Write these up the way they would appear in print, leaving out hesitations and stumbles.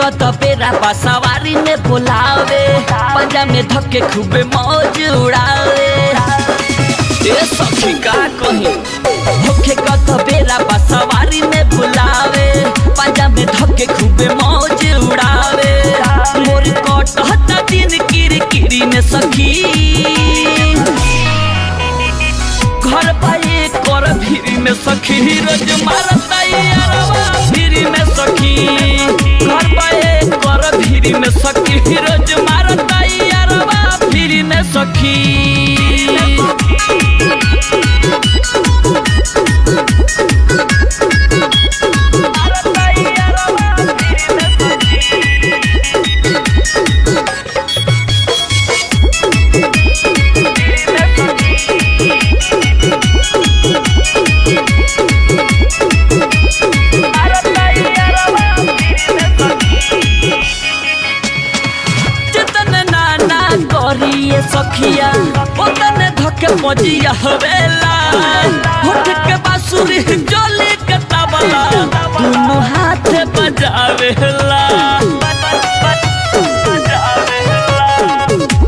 कत बेरा सवारी में बुलावे, पंजा में धक्के खूबे मौज उड़ावे। ए सखी का कही होखे कत बेरा सवारी में बुलावे, पंजा में धक्के खूबे मौज उड़ावे। मोर कटहता दिन किरकिरी में सखी, घर पाए कर भीरी में सखी, रोज मारता यारवा भीरी में सखी। घर पाए कर भीरी में सखी, रोज मारता यारवा भीरी में सखी। सखिया ओतने धके मजिया हवेला, होठ के बांसुरी जोली के तबला, दोनों हाथ बजावेला।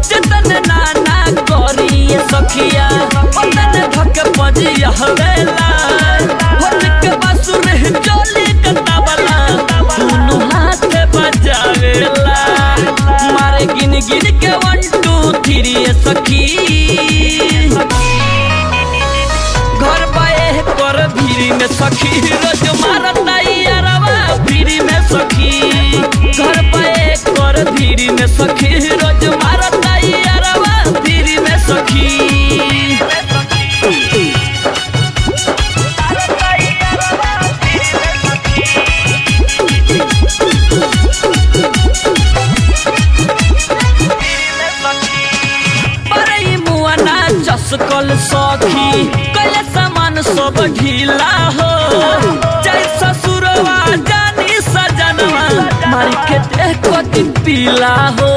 जितने नाना करिए सखिया ओतने धके मजिया हवेला, होठ के बांसुरी जोली के तबला, दोनों हाथ बजावेला। मारे गिन गिन के 1 2 3 सखी, घर पाए कर भीरी में सखी, रोज मारता यारवा भीरी में सखी। घर पाए कर भीरी में सखी, रोज मारता यारवा भीरी में सखी। कल सखी कले सामान सब ढीला हो, जय ससुरवा जानी सजनवा मारी के देख को दिन पीला हो।